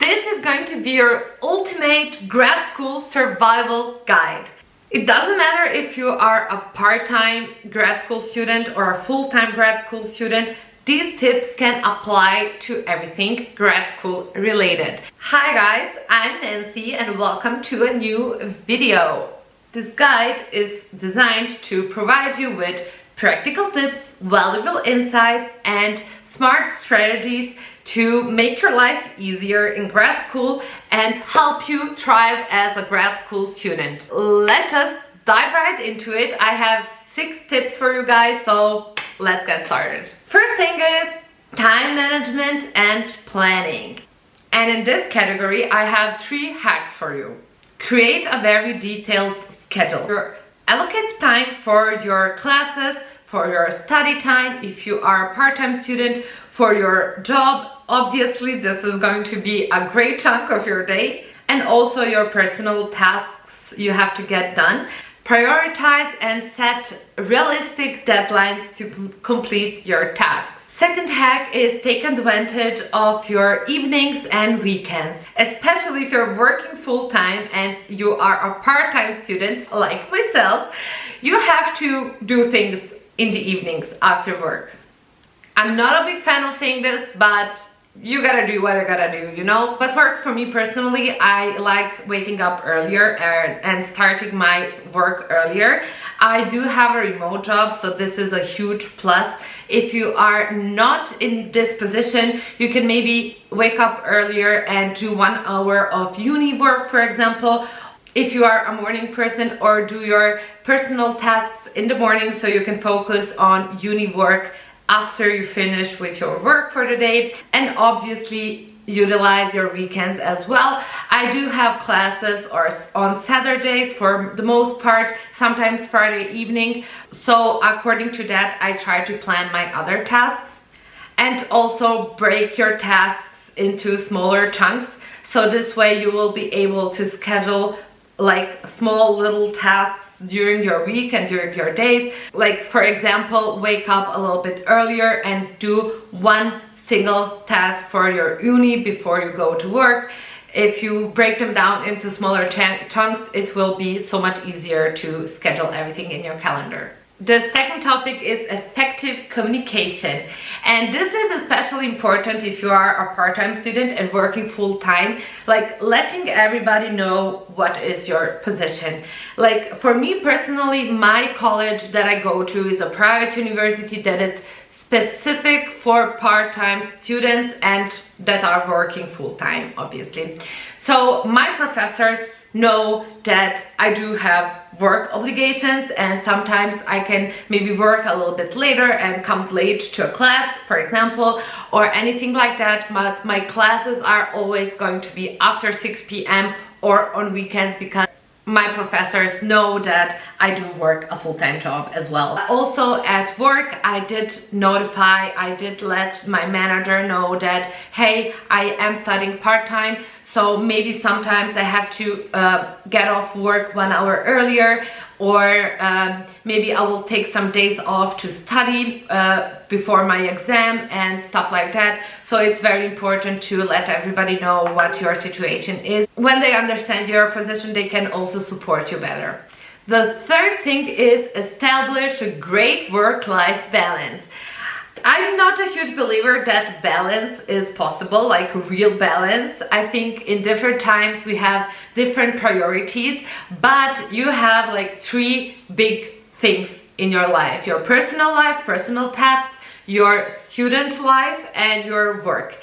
This is going to be your ultimate grad school survival guide. It doesn't matter if you are a part-time grad school student or a full-time grad school student. These tips can apply to everything grad school related. Hi guys, I'm Nancy and welcome to a new video. This guide is designed to provide you with practical tips, valuable insights, and smart strategies to make your life easier in grad school and help you thrive as a grad school student. Let us dive right into it. I have 6 tips for you guys, so let's get started. First thing is time management and planning. And in this category, I have 3 hacks for you. Create a very detailed schedule. Allocate time for your classes, for your study time, if you are a part-time student, for your job. Obviously, this is going to be a great chunk of your day, and also your personal tasks you have to get done. Prioritize and set realistic deadlines to complete your tasks. Second hack is take advantage of your evenings and weekends, especially if you're working full-time and you are a part-time student like myself. You have to do things in the evenings after work. I'm not a big fan of saying this, but you gotta do what you gotta do, you know? What works for me personally, I like waking up earlier and starting my work earlier. I do have a remote job, so this is a huge plus. If you are not in this position, you can maybe wake up earlier and do 1 hour of uni work, for example, if you are a morning person, or do your personal tasks in the morning so you can focus on uni work after you finish with your work for the day. And obviously utilize your weekends as well. I do have classes on Saturdays for the most part, sometimes Friday evening, so according to that I try to plan my other tasks. And also break your tasks into smaller chunks, so this way you will be able to schedule like small little tasks during your week and during your days. Like, for example, wake up a little bit earlier and do 1 single task for your uni before you go to work. If you break them down into smaller chunks, it will be so much easier to schedule everything in your calendar. The second topic is effective communication, and this is especially important if you are a part-time student and working full-time, like letting everybody know what is your position. Like for me personally, my college that I go to is a private university that is specific for part-time students and that are working full-time, obviously. So my professors know that I do have work obligations, and sometimes I can maybe work a little bit later and come late to a class, for example, or anything like that. But my classes are always going to be after 6 p.m. or on weekends, because my professors know that I do work a full-time job as well. Also at work, I did let my manager know that, hey, I am studying part-time, so maybe sometimes I have to get off work 1 hour earlier, or maybe I will take some days off to study before my exam and stuff like that. So it's very important to let everybody know what your situation is. When they understand your position, they can also support you better. The third thing is establish a great work-life balance. I'm not a huge believer that balance is possible, like real balance. I think in different times we have different priorities, but you have like 3 big things in your life: your personal life, personal tasks, your student life, and your work.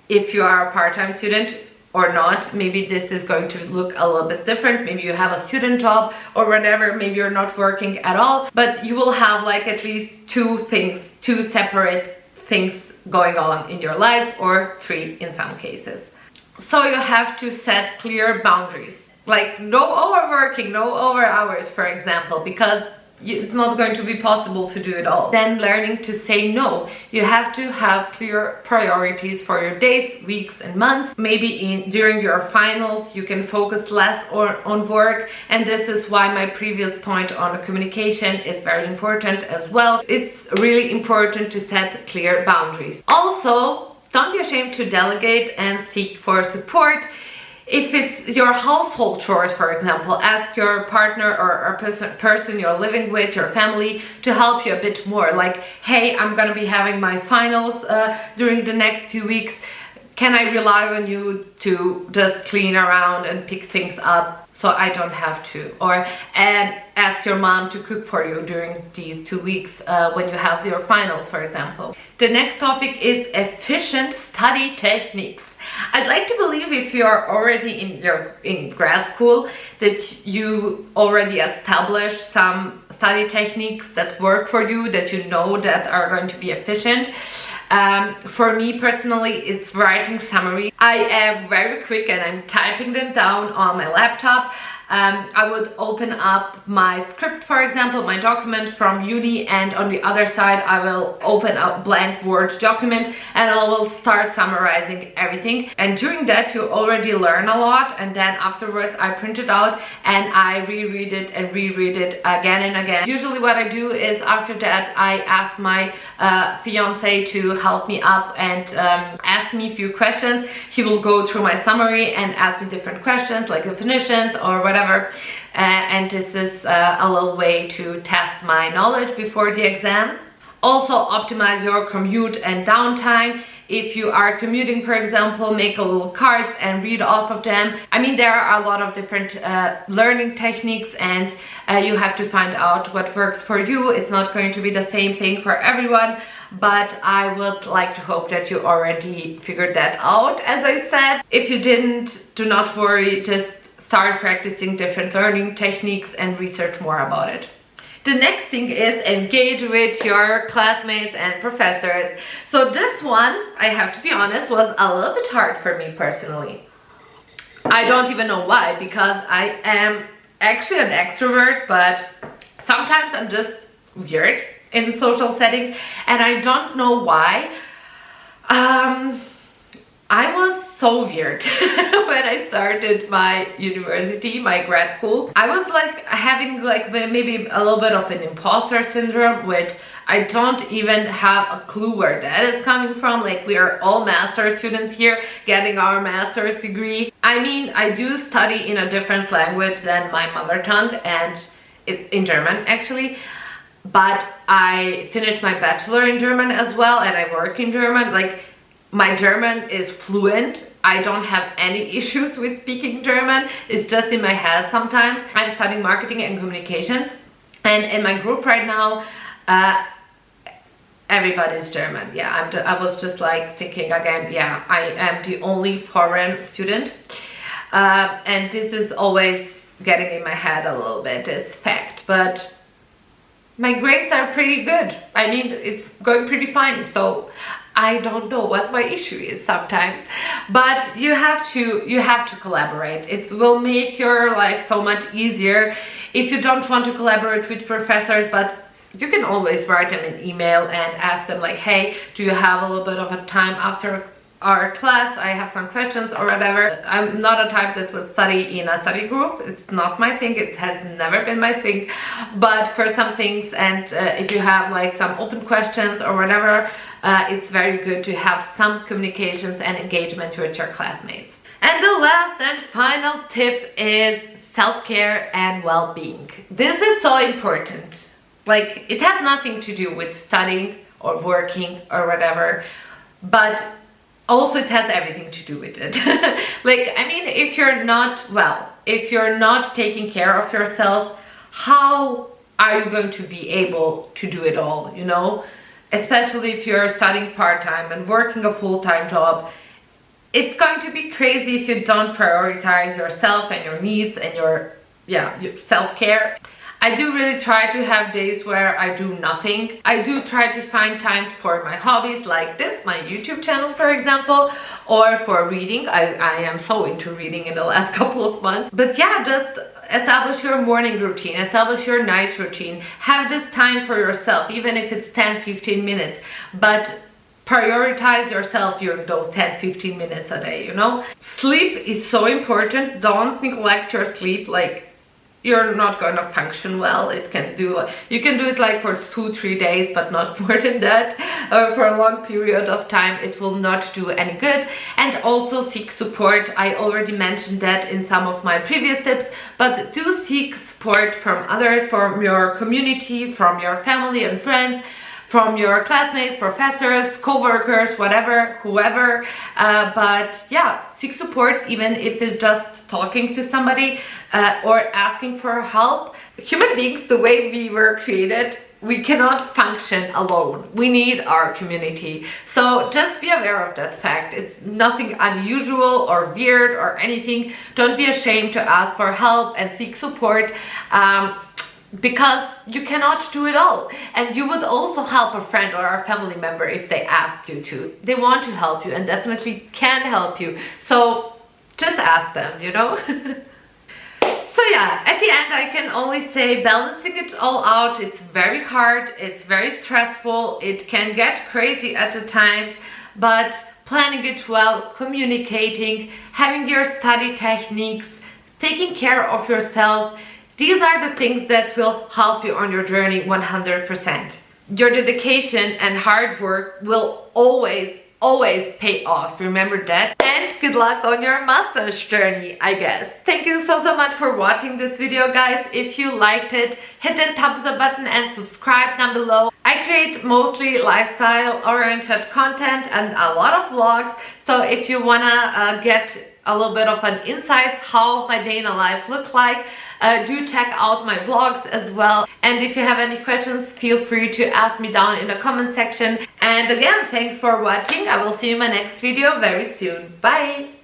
If you are a part-time student or not, maybe this is going to look a little bit different. Maybe you have a student job or whatever, maybe you're not working at all, but you will have like at least 2 separate things going on in your life, or 3 in some cases. So you have to set clear boundaries, like no overworking, no over hours, for example, because it's not going to be possible to do it all. Then learning to say no. You have to have clear priorities for your days, weeks and months. Maybe during your finals you can focus less on work, and this is why my previous point on communication is very important as well. It's really important to set clear boundaries. Also, Don't be ashamed to delegate and seek for support. If it's your household chores, for example, ask your partner or person you're living with, your family, to help you a bit more. Like, hey, I'm gonna be having my finals during the next 2 weeks. Can I rely on you to just clean around and pick things up so I don't have to? Or ask your mom to cook for you during these 2 weeks when you have your finals, for example. The next topic is efficient study techniques. I'd like to believe if you're already in grad school that you already established some study techniques that work for you, that you know that are going to be efficient. For me personally, it's writing summary. I am very quick and I'm typing them down on my laptop. I would open up my script, for example, my document from uni, and on the other side I will open a blank Word document and I will start summarizing everything. And during that you already learn a lot, and then afterwards I print it out and I reread it and reread it again and again. Usually what I do is after that I ask my fiance to help me up and ask me a few questions. He will go through my summary and ask me different questions like definitions or whatever. And this is a little way to test my knowledge before the exam. Also optimize your commute and downtime. If you are commuting, for example, make a little cards and read off of them. I mean, there are a lot of different learning techniques, and you have to find out what works for you. It's not going to be the same thing for everyone, but I would like to hope that you already figured that out. As I said, if you didn't, do not worry, just start practicing different learning techniques and research more about it. The next thing is engage with your classmates and professors. So this one, I have to be honest, was a little bit hard for me personally. I don't even know why, because I am actually an extrovert, but sometimes I'm just weird in social setting, and I don't know why. I was so weird when I started my university, my grad school. I was like having like maybe a little bit of an imposter syndrome, which I don't even have a clue where that is coming from. Like, we are all master's students here getting our master's degree. I mean, I do study in a different language than my mother tongue, and in German actually. But I finished my bachelor in German as well, and I work in German. Like, my German is fluent. I don't have any issues with speaking German. It's just in my head sometimes. I'm studying marketing and communications, and in my group right now, everybody's German. Yeah, I was just like thinking again, yeah, I am the only foreign student, and this is always getting in my head a little bit, this fact. But my grades are pretty good. I mean, it's going pretty fine, so I don't know what my issue is sometimes. But you have to collaborate. It will make your life so much easier. If you don't want to collaborate with professors, but you can always write them an email and ask them like, hey, do you have a little bit of a time after our class? I have some questions or whatever. I'm not a type that will study in a study group. It's not my thing. It has never been my thing. But for some things, and if you have like some open questions or whatever, it's very good to have some communications and engagement with your classmates. And the last and final tip is self-care and well-being. This is so important. Like, it has nothing to do with studying or working or whatever, but also it has everything to do with it. Like, I mean, if you're not taking care of yourself, how are you going to be able to do it all, you know? Especially if you're studying part-time and working a full-time job. It's going to be crazy if you don't prioritize yourself and your needs and your self-care. I do really try to have days where I do nothing. I do try to find time for my hobbies like this, my YouTube channel, for example, or for reading. I am so into reading in the last couple of months. But yeah, just establish your morning routine, establish your night routine. Have this time for yourself, even if it's 10-15 minutes. But prioritize yourself during those 10-15 minutes a day, you know? Sleep is so important. Don't neglect your sleep. Like, you're not going to function well. You can do it like for 2-3 days, but not more than that. For a long period of time, it will not do any good. And also seek support. I already mentioned that in some of my previous tips, but do seek support from others, from your community, from your family and friends, from your classmates, professors, co-workers, whatever, whoever. But yeah, seek support, even if it's just talking to somebody or asking for help. Human beings, the way we were created, we cannot function alone. We need our community. So just be aware of that fact. It's nothing unusual or weird or anything. Don't be ashamed to ask for help and seek support. Because you cannot do it all, and you would also help a friend or a family member if they asked you to. They want to help you and definitely can help you, so just ask them, you know. So yeah, at the end I can only say, balancing it all out, it's very hard, it's very stressful, it can get crazy at the times, but planning it well, communicating, having your study techniques, taking care of yourself, these are the things that will help you on your journey 100%. Your dedication and hard work will always pay off. Remember that. And good luck on your master's journey, I guess. Thank you so much for watching this video, guys. If you liked it, hit that thumbs up button and subscribe down below. I create mostly lifestyle-oriented content and a lot of vlogs. So if you wanna get a little bit of an insight how my day in a life looks like, do check out my vlogs as well. And if you have any questions, feel free to ask me down in the comment section. And again, thanks for watching. I will see you in my next video very soon. Bye!